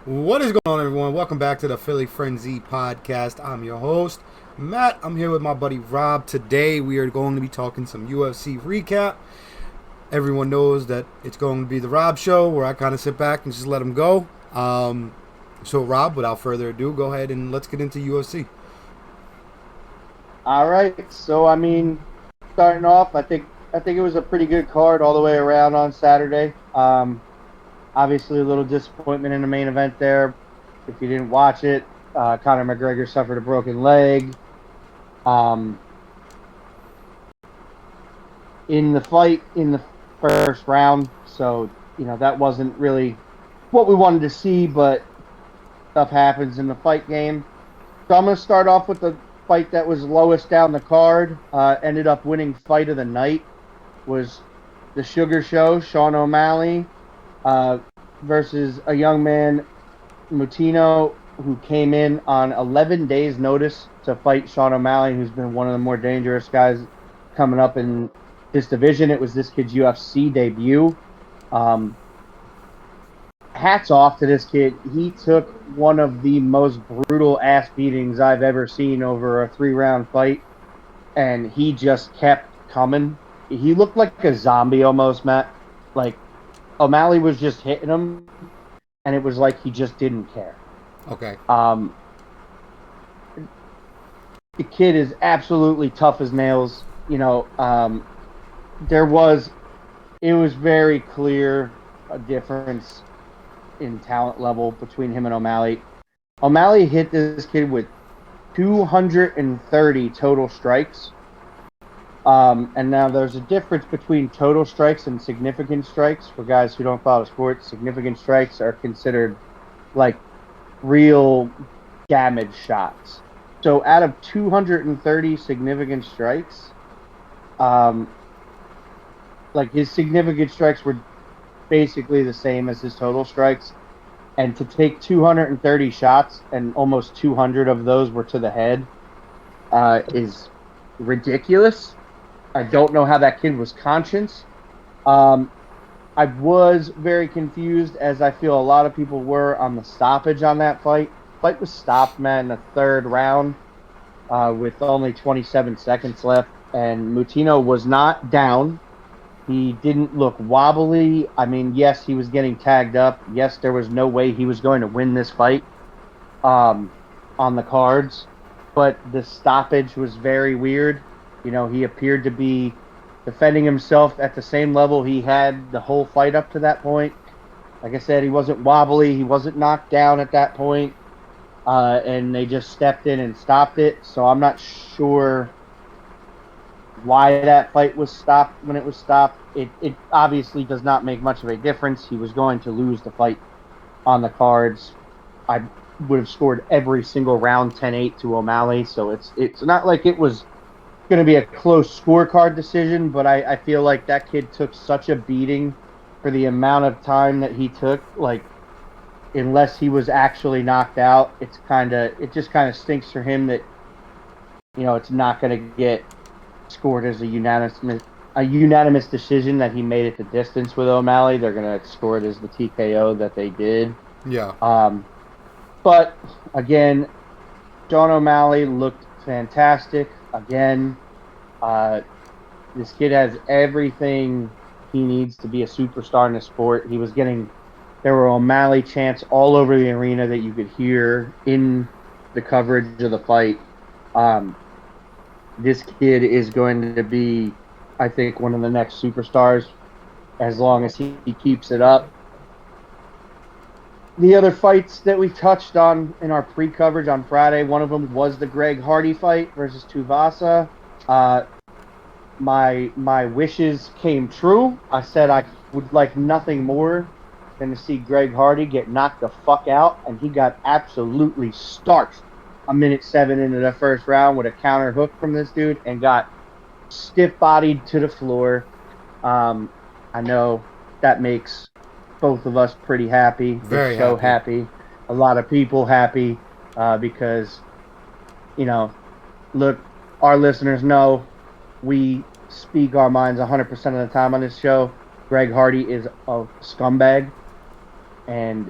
What is going on, everyone? Welcome back to the Philly Frenzy podcast. I'm your host, Matt. I'm here with my buddy Rob. Today, we are going to be talking some UFC recap. Everyone knows that it's going to be the Rob show where I kind of sit back and just let him go. So, Rob, without further ado, go ahead and let's get into UFC. All right. Starting off, I think it was a pretty good card all the way around on Saturday. Obviously, a little disappointment in the main event there. If you didn't watch it, Conor McGregor suffered a broken leg. In the fight in the first round, so that wasn't really what we wanted to see, but stuff happens in the fight game. So I'm going to start off with the fight that was lowest down the card. Ended up winning fight of the night. Was the Sugar Show, Sean O'Malley, versus a young man, Moutinho, who came in on 11 days' notice to fight Sean O'Malley, who's been one of the more dangerous guys coming up in this division. It was this kid's UFC debut. Hats off to this kid. He took one of the most brutal ass beatings I've ever seen over a 3-round fight, and he just kept coming. He looked like a zombie almost, Matt. Like, O'Malley was just hitting him, and it was like he just didn't care. Okay. The kid is absolutely tough as nails. It was very clear a difference in talent level between him and O'Malley. O'Malley hit this kid with 230 total strikes. And now there's a difference between total strikes and significant strikes. For guys who don't follow sports, significant strikes are considered like real damage shots. So out of 230 significant strikes, his significant strikes were basically the same as his total strikes. And to take 230 shots and almost 200 of those were to the head is ridiculous. I don't know how that kid was conscious. I was very confused, as I feel a lot of people were, on the stoppage on that fight. Fight was stopped, man, in the third round with only 27 seconds left, and Moutinho was not down. He didn't look wobbly. I mean, yes, he was getting tagged up. Yes, there was no way he was going to win this fight on the cards, but the stoppage was very weird. He appeared to be defending himself at the same level he had the whole fight up to that point. Like I said, he wasn't wobbly. He wasn't knocked down at that point. And they just stepped in and stopped it. So I'm not sure why that fight was stopped when it was stopped. It obviously does not make much of a difference. He was going to lose the fight on the cards. I would have scored every single round 10-8 to O'Malley. So it's not like it was going to be a close scorecard decision, but I feel like that kid took such a beating for the amount of time that he took. Like, unless he was actually knocked out, it just kind of stinks for him that it's not going to get scored as a unanimous decision that he made it the distance with O'Malley. They're going to score it as the TKO that they did. Yeah. But again, Sean O'Malley looked fantastic. Again, this kid has everything he needs to be a superstar in the sport. There were O'Malley chants all over the arena that you could hear in the coverage of the fight. This kid is going to be, I think, one of the next superstars as long as he keeps it up. The other fights that we touched on in our pre-coverage on Friday, one of them was the Greg Hardy fight versus Tuivasa. My wishes came true. I said I would like nothing more than to see Greg Hardy get knocked the fuck out, and he got absolutely starched a minute 7 into the first round with a counter hook from this dude and got stiff-bodied to the floor. I know that makes both of us pretty happy. Very happy. A lot of people happy because, look, our listeners know we speak our minds 100% of the time on this show. Greg Hardy is a scumbag, and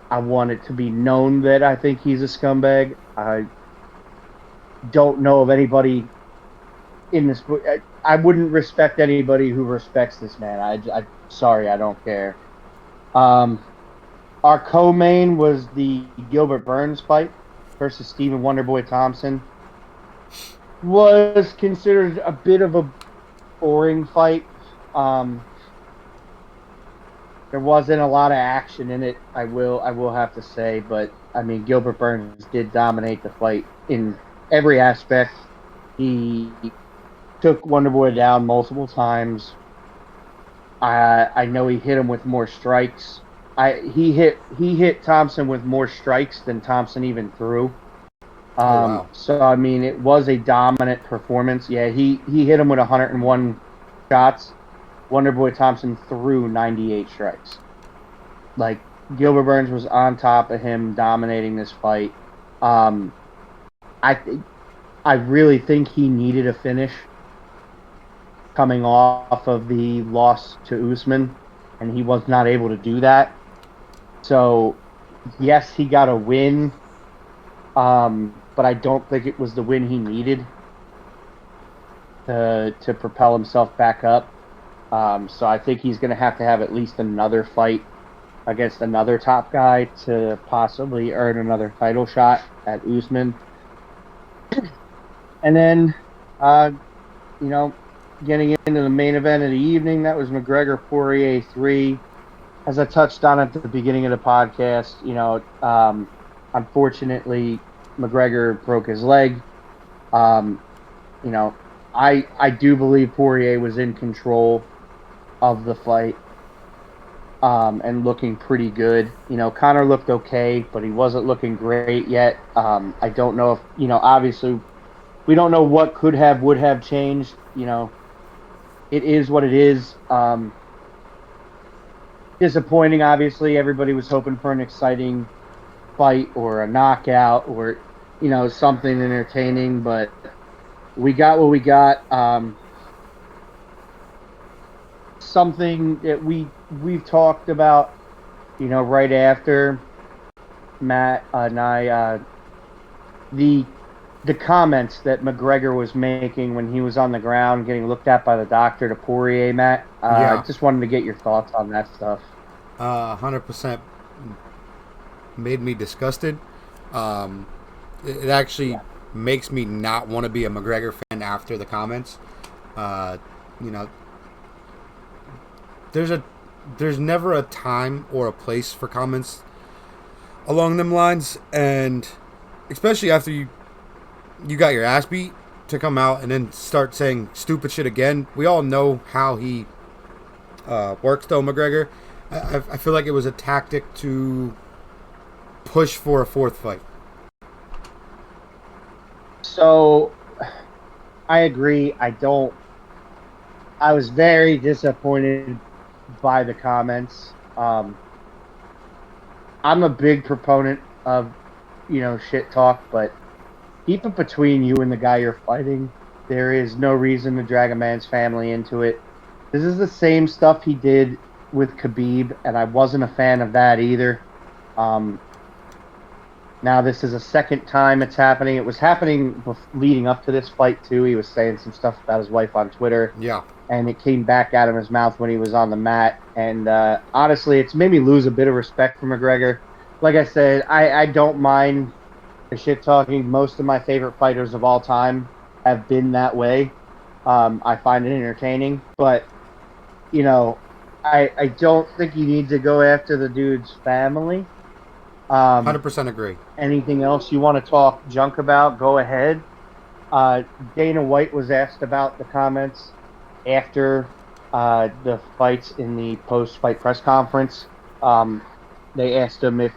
I want it to be known that I think he's a scumbag. I don't know of anybody in this. I wouldn't respect anybody who respects this man. Sorry, I don't care. Our co-main was the Gilbert Burns fight versus Stephen Wonderboy Thompson. Was considered a bit of a boring fight. There wasn't a lot of action in it. I will have to say, but I mean, Gilbert Burns did dominate the fight in every aspect. He took Wonderboy down multiple times. I know he hit him with more strikes. He hit Thompson with more strikes than Thompson even threw. Wow. So I mean, it was a dominant performance. Yeah, he hit him with 101 shots. Wonderboy Thompson threw 98 strikes. Like, Gilbert Burns was on top of him, dominating this fight. I really think he needed a finish coming off of the loss to Usman, and he was not able to do that. So, yes, he got a win, but I don't think it was the win he needed to propel himself back up. So I think he's going to have at least another fight against another top guy to possibly earn another title shot at Usman. And then, getting into the main event of the evening, that was McGregor-Poirier 3. As I touched on at the beginning of the podcast, unfortunately, McGregor broke his leg. I do believe Poirier was in control of the fight, and looking pretty good. Conor looked okay, but he wasn't looking great yet. I don't know if, obviously, we don't know what would have changed. It is what it is. Disappointing, obviously. Everybody was hoping for an exciting fight or a knockout or, something entertaining, but we got what we got. Something that we've talked about, right after Matt and I, the comments that McGregor was making when he was on the ground getting looked at by the doctor to Poirier, Matt. I just wanted to get your thoughts on that stuff. 100% made me disgusted. It actually makes me not want to be a McGregor fan after the comments. There's never a time or a place for comments along them lines, and especially after you got your ass beat, to come out and then start saying stupid shit again. We all know how he works, though, McGregor. I feel like it was a tactic to push for a fourth fight. So, I agree. I was very disappointed by the comments. I'm a big proponent of, shit talk, but keep it between you and the guy you're fighting. There is no reason to drag a man's family into it. This is the same stuff he did with Khabib, and I wasn't a fan of that either. Now this is a second time it's happening. It was happening leading up to this fight too. He was saying some stuff about his wife on Twitter. Yeah. And it came back out of his mouth when he was on the mat. And honestly, it's made me lose a bit of respect for McGregor. Like I said, I don't mind the shit talking. Most of my favorite fighters of all time have been that way. I find it entertaining. But, I don't think you need to go after the dude's family. 100% agree. Anything else you want to talk junk about, go ahead. Dana White was asked about the comments after the fights in the post-fight press conference. They asked him if,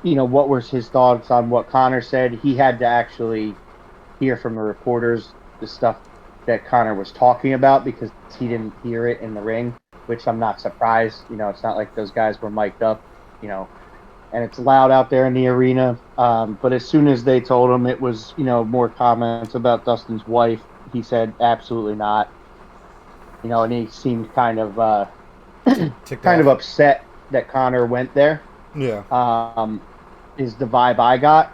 what was his thoughts on what Conor said. He had to actually hear from the reporters the stuff that Conor was talking about because he didn't hear it in the ring, which I'm not surprised. It's not like those guys were mic'd up, and it's loud out there in the arena. But as soon as they told him it was, more comments about Dustin's wife, he said absolutely not. And he seemed kind of upset that Conor went there. Yeah. Is the vibe I got.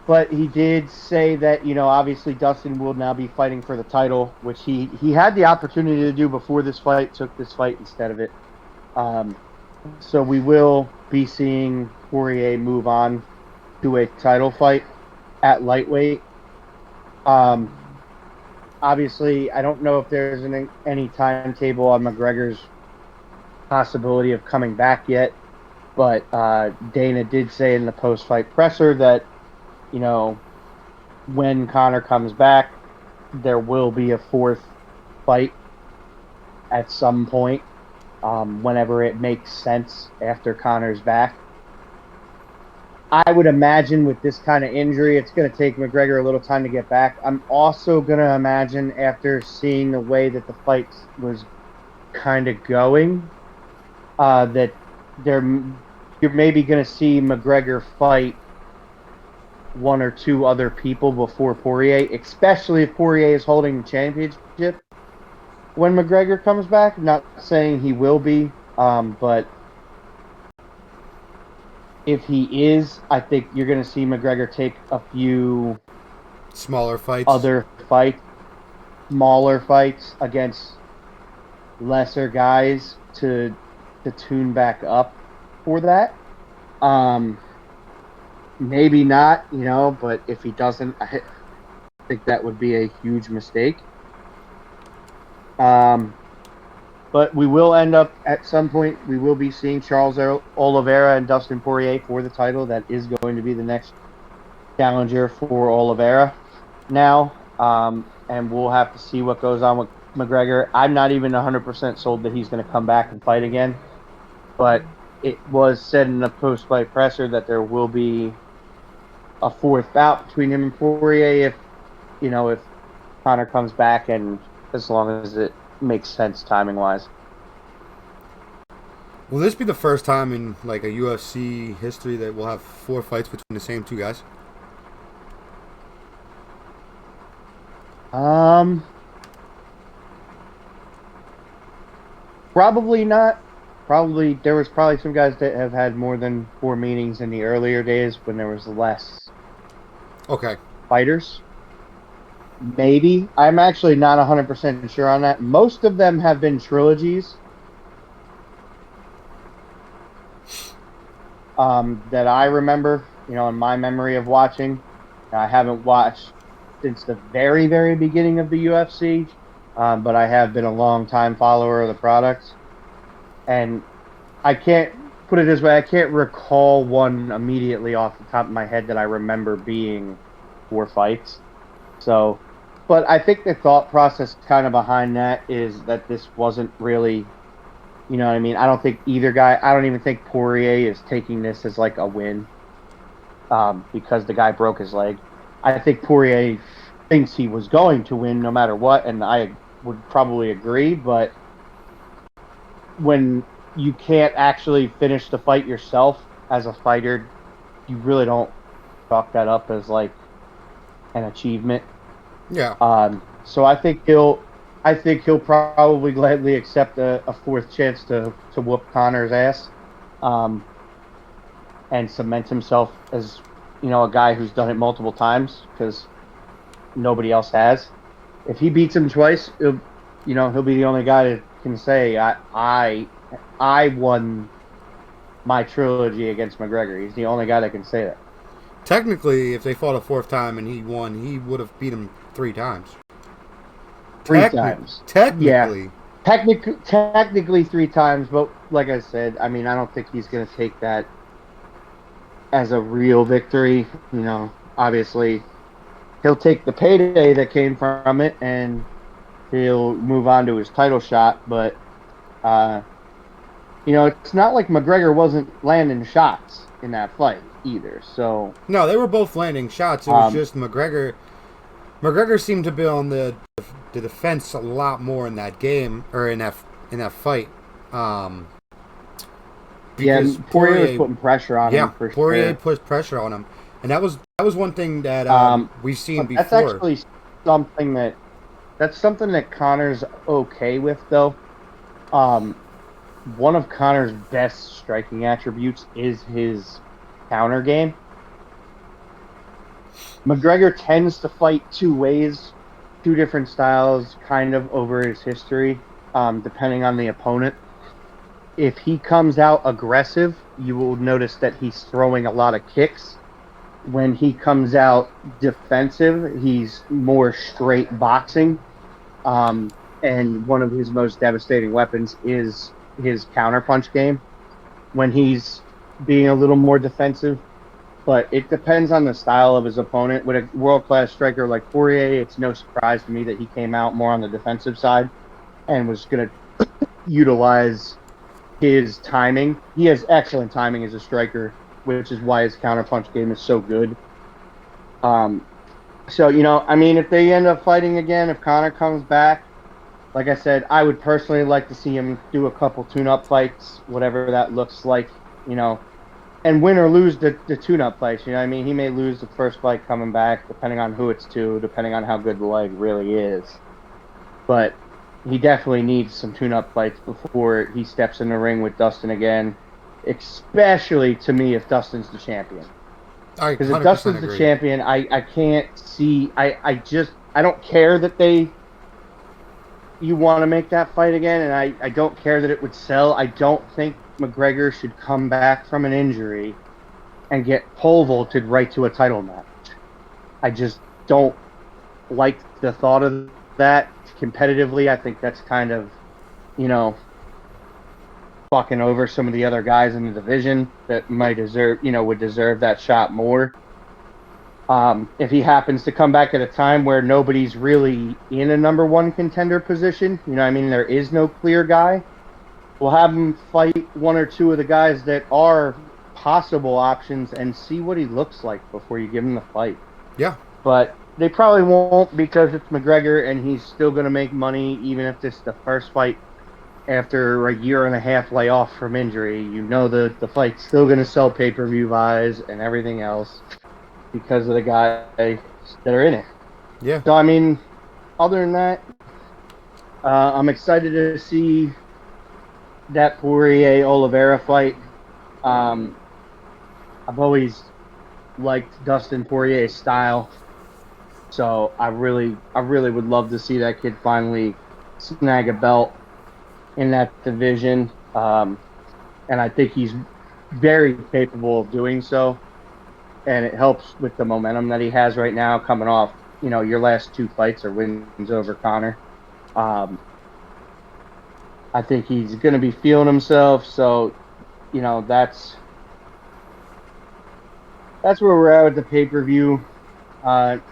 But he did say that, obviously Dustin will now be fighting for the title, which he had the opportunity to do before this fight, took this fight instead of it. So we will be seeing Poirier move on to a title fight at lightweight. Obviously, I don't know if there's any timetable on McGregor's possibility of coming back yet, but Dana did say in the post-fight presser that, when Conor comes back, there will be a fourth fight at some point, whenever it makes sense after Conor's back. I would imagine with this kind of injury, it's going to take McGregor a little time to get back. I'm also going to imagine after seeing the way that the fight was kind of going, that you're maybe going to see McGregor fight one or two other people before Poirier, especially if Poirier is holding the championship when McGregor comes back. Not saying he will be, but if he is, I think you're going to see McGregor take a few smaller fights against lesser guys to tune back up for that. Maybe not, but if he doesn't, I think that would be a huge mistake. But we will end up, at some point, we will be seeing Charles Oliveira and Dustin Poirier for the title. That is going to be the next challenger for Oliveira now. And we'll have to see what goes on with McGregor. I'm not even 100% sold that he's going to come back and fight again. But it was said in the post-fight presser that there will be a fourth bout between him and Poirier if Conor comes back, and as long as it makes sense timing-wise. Will this be the first time in a UFC history that we'll have 4 fights between the same 2 guys? Probably not. There was probably some guys that have had more than 4 meetings in the earlier days when there was less fighters. Maybe. I'm actually not 100% sure on that. Most of them have been trilogies that I remember, in my memory of watching. I haven't watched since the very, very beginning of the UFC, but I have been a long-time follower of the product. And I can't put it this way, I can't recall one immediately off the top of my head that I remember being 4 fights. So, but I think the thought process kind of behind that is that this wasn't really, you know what I mean? I don't think either guy, I don't even think Poirier is taking this as a win because the guy broke his leg. I think Poirier thinks he was going to win no matter what, and I would probably agree, but when you can't actually finish the fight yourself as a fighter, you really don't chalk that up as an achievement. Yeah. So I think he'll probably gladly accept a 4th chance to whoop Conor's ass, and cement himself as a guy who's done it multiple times because nobody else has. If he beats him twice, he'll be the only guy that can say I won my trilogy against McGregor. He's the only guy that can say that. Technically, if they fought a 4th time and he won, he would have beat him 3 times. 3 times. Technically. Yeah. Technically 3 times, but like I said, I don't think he's going to take that as a real victory. Obviously, he'll take the payday that came from it, and he'll move on to his title shot, but it's not like McGregor wasn't landing shots in that fight either. So no, they were both landing shots. It was just McGregor. McGregor seemed to be on the defense a lot more in that game or in that fight. Because Poirier was putting pressure on him. For Poirier put pressure on him, and that was one thing that we've seen before. That's actually something that Conor's okay with, though. one of Conor's best striking attributes is his counter game. McGregor tends to fight two ways, two different styles, kind of over his history, depending on the opponent. If he comes out aggressive, you will notice that he's throwing a lot of kicks. When he comes out defensive, he's more straight boxing. And one of his most devastating weapons is his counterpunch game when he's being a little more defensive. But it depends on the style of his opponent. With a world-class striker like Poirier, it's no surprise to me that he came out more on the defensive side and was going to utilize his timing. He has excellent timing as a striker, which is why his counterpunch game is so good. So, if they end up fighting again, if Conor comes back, like I said, I would personally like to see him do a couple tune-up fights, whatever that looks like, and win or lose the tune-up fights. He may lose the first fight coming back, depending on who it's to, depending on how good the leg really is. But he definitely needs some tune-up fights before he steps in the ring with Dustin again, especially to me if Dustin's the champion. Because if Dustin's the champion, I can't see... I don't care that you want to make that fight again, and I don't care that it would sell. I don't think McGregor should come back from an injury and get pole vaulted right to a title match. I just don't like the thought of that competitively. I think that's kind of, fucking over some of the other guys in the division that might would deserve that shot more. If he happens to come back at a time where nobody's really in a number one contender position, there is no clear guy, we'll have him fight one or two of the guys that are possible options and see what he looks like before you give him the fight. Yeah. But they probably won't, because it's McGregor and he's still going to make money even if this is the first fight after a year and a half layoff from injury. The fight's still going to sell pay-per-view buys and everything else because of the guys that are in it. Yeah. So, other than that, I'm excited to see that Poirier-Oliveira fight. I've always liked Dustin Poirier's style, so I really would love to see that kid finally snag a belt in that division, and I think he's very capable of doing so, and it helps with the momentum that he has right now coming off, your last two fights are wins over Conor. I think he's going to be feeling himself, so, that's where we're at with the pay-per-view. Matt,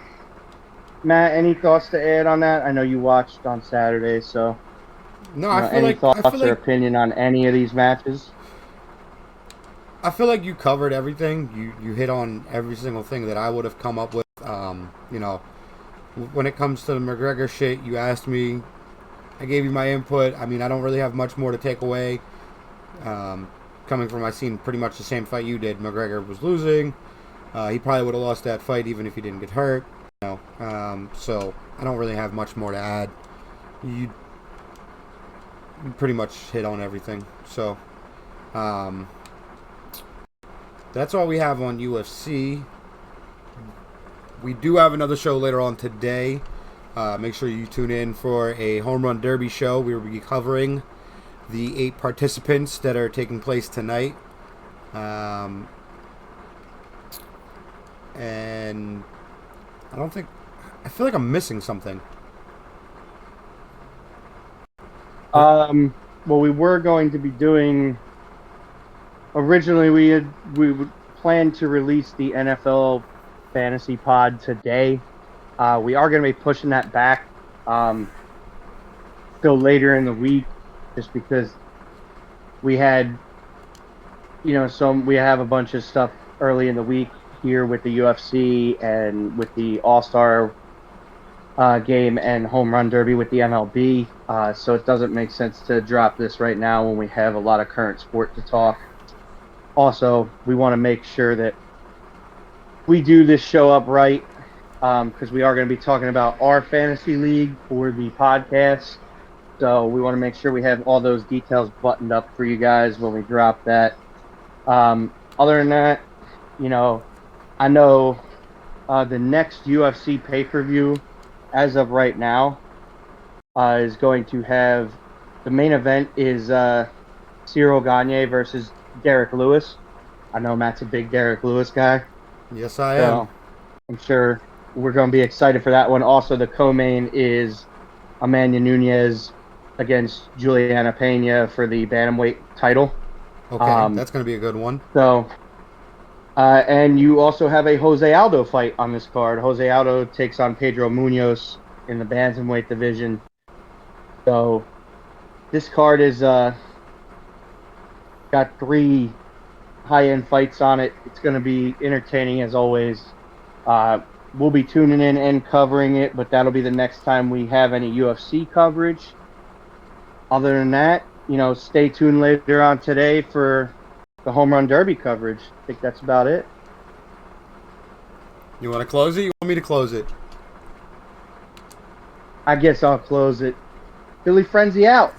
any thoughts to add on that? I know you watched on Saturday, so... No, any thoughts or opinion on any of these matches? I feel like you covered everything. You hit on every single thing that I would have come up with. When it comes to the McGregor shit, you asked me. I gave you my input. I don't really have much more to take away. Coming from, I seen pretty much the same fight you did. McGregor was losing. He probably would have lost that fight even if he didn't get hurt. So I don't really have much more to add. You pretty much hit on everything. So that's all we have on UFC. We do have another show later on today. Make sure you tune in for a Home Run Derby show. We will be covering the 8 participants that are taking place tonight. And I feel like I'm missing something. Well, we were going to be doing... Originally, we would plan to release the NFL Fantasy Pod today. We are going to be pushing that back till later in the week, just because we had, we have a bunch of stuff early in the week here with the UFC and with the All-Star game and Home Run Derby with the MLB. So it doesn't make sense to drop this right now when we have a lot of current sport to talk. Also, we want to make sure that we do this show up right, because we are going to be talking about our fantasy league for the podcast. So we want to make sure we have all those details buttoned up for you guys when we drop that. Other than that, I know the next UFC pay-per-view, as of right now, is going to have the main event is Cyril Gane versus Derek Lewis. I know Matt's a big Derek Lewis guy. Yes, I am. I'm sure we're going to be excited for that one. Also, the co-main is Amanda Nunes against Juliana Pena for the bantamweight title. Okay, that's going to be a good one. So, and you also have a Jose Aldo fight on this card. Jose Aldo takes on Pedro Munoz in the bantamweight division. So, this card is got 3 high-end fights on it. It's going to be entertaining as always. We'll be tuning in and covering it, but that'll be the next time we have any UFC coverage. Other than that, stay tuned later on today for the Home Run Derby coverage. I think that's about it. You want to close it? You want me to close it? I guess I'll close it. Philly Frenzy out.